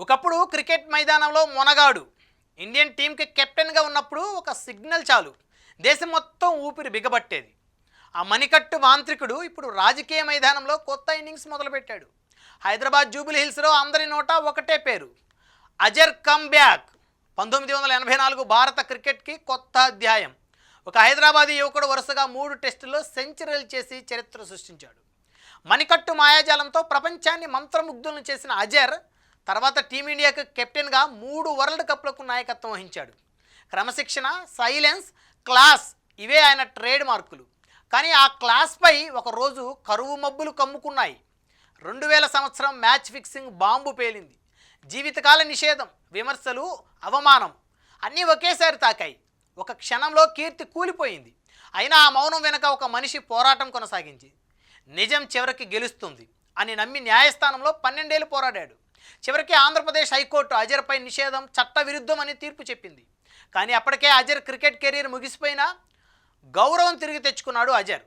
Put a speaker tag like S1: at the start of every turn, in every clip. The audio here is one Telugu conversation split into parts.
S1: ఒకప్పుడు క్రికెట్ మైదానంలో మొనగాడు ఇండియన్ టీంకి కెప్టెన్గా ఉన్నప్పుడు ఒక సిగ్నల్ చాలు దేశం మొత్తం ఊపిరి బిగబట్టేది. ఆ మణికట్టు మాంత్రికుడు ఇప్పుడు రాజకీయ మైదానంలో కొత్త ఇన్నింగ్స్ మొదలుపెట్టాడు. హైదరాబాద్ జూబిలీ హిల్స్లో అందరి నోట ఒకటే పేరు, అజర్ కమ్ బ్యాక్. 1984 భారత క్రికెట్కి కొత్త అధ్యాయం. ఒక హైదరాబాదీ యువకుడు వరుసగా 3 టెస్టుల్లో సెంచరీలు చేసి చరిత్ర సృష్టించాడు. మణికట్టు మాయాజాలంతో ప్రపంచాన్ని మంత్రముగ్ధులను చేసిన అజర్ తర్వాత టీమిండియాకు కెప్టెన్గా 3 వరల్డ్ కప్లకు నాయకత్వం వహించాడు. క్రమశిక్షణ, సైలెన్స్, క్లాస్ ఇవే ఆయన ట్రేడ్ మార్కులు. కానీ ఆ క్లాస్పై ఒకరోజు కరువు మబ్బులు కమ్ముకున్నాయి. 2000 సంవత్సరం మ్యాచ్ ఫిక్సింగ్ బాంబు పేలింది. జీవితకాల నిషేధం, విమర్శలు, అవమానం అన్నీ ఒకేసారి తాకాయి. ఒక క్షణంలో కీర్తి కూలిపోయింది. అయినా ఆ మౌనం వెనక ఒక మనిషి పోరాటం కొనసాగించి నిజం చివరికి గెలుస్తుంది అని నమ్మి న్యాయస్థానంలో 12 ఏళ్ళు పోరాడాడు. చివరికి ఆంధ్రప్రదేశ్ హైకోర్టు అజర్పై నిషేధం చట్టవిరుద్ధం అని తీర్పు చెప్పింది. కానీ అప్పటికే అజర్ క్రికెట్ కెరీర్ ముగిసిపోయినా గౌరవం తిరిగి తెచ్చుకున్నాడు అజర్.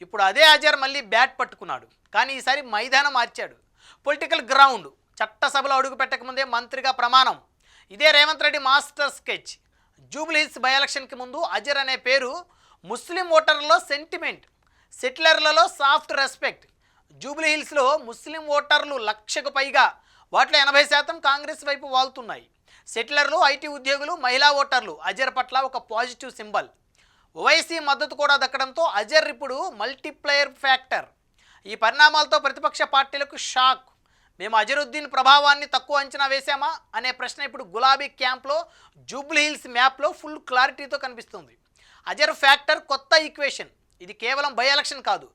S1: ఇప్పుడు అదే అజర్ మళ్ళీ బ్యాట్ పట్టుకున్నాడు. కానీ ఈసారి మైదానం మార్చాడు. Political ground. చట్టసభలో అడుగు పెట్టకముందే మంత్రిగా ప్రమాణం. ఇదే Revanth Reddy master sketch. Jubilee hills by ఎలక్షన్కి ముందు అజర్ అనే పేరు ముస్లిం ఓటర్లలో సెంటిమెంట్, సెటిలర్లలో సాఫ్ట్ రెస్పెక్ట్. జూబిలీ హిల్స్లో ముస్లిం ఓటర్లు 1,00,000కు పైగా, వాటిలో 80% కాంగ్రెస్ వైపు వాళ్తున్నాయి. సెటిలర్లు, ఐటీ ఉద్యోగులు, మహిళా ఓటర్లు అజర్ పట్ల ఒక పాజిటివ్ సింబల్. ఓవైసీ మద్దతు కూడా దక్కడంతో అజర్ ఇప్పుడు మల్టీప్లేయర్ ఫ్యాక్టర్. ఈ పరిణామాలతో ప్రతిపక్ష పార్టీలకు షాక్. మేము అజరుద్దీన్ ప్రభావాన్ని తక్కువ అంచనా వేశామా అనే ప్రశ్న ఇప్పుడు గులాబీ క్యాంప్లో, జూబిలీ హిల్స్ మ్యాప్లో ఫుల్ క్లారిటీతో కనిపిస్తుంది. అజర్ ఫ్యాక్టర్ కొత్త ఈక్వేషన్. ఇది కేవలం బై ఎలక్షన్ కాదు,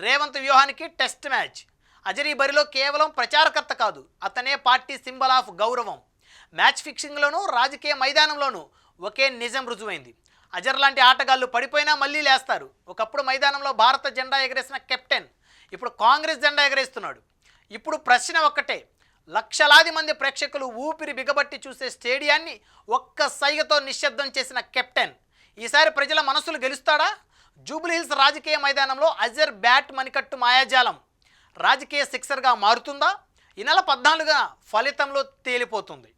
S1: రేవంత్ వ్యూహానికి టెస్ట్ మ్యాచ్. అజర్ ఈ బరిలో కేవలం ప్రచారకర్త కాదు, అతనే పార్టీ సింబల్ ఆఫ్ గౌరవం. మ్యాచ్ ఫిక్సింగ్లోనూ రాజకీయ మైదానంలోనూ ఒకే నిజం రుజువైంది. అజర్ లాంటి ఆటగాళ్ళు పడిపోయినా మళ్ళీ లేస్తారు. ఒకప్పుడు మైదానంలో భారత జెండా ఎగరేసిన కెప్టెన్ ఇప్పుడు కాంగ్రెస్ జెండా ఎగరేస్తున్నాడు. ఇప్పుడు ప్రశ్న ఒక్కటే, లక్షలాది మంది ప్రేక్షకులు ఊపిరి బిగబట్టి చూసే స్టేడియాన్ని ఒక్క సైగతో నిశ్శబ్దం చేసిన కెప్టెన్ ఈసారి ప్రజల మనసులు గెలుస్తాడా? జూబిలీ హిల్స్ రాజకీయ మైదానంలో అజర్ బ్యాట్ మణికట్టు మాయాజాలం రాజకీయ సిక్సర్గా మారుతుందా? ఈ నెల 14న ఫలితంలో తేలిపోతుంది.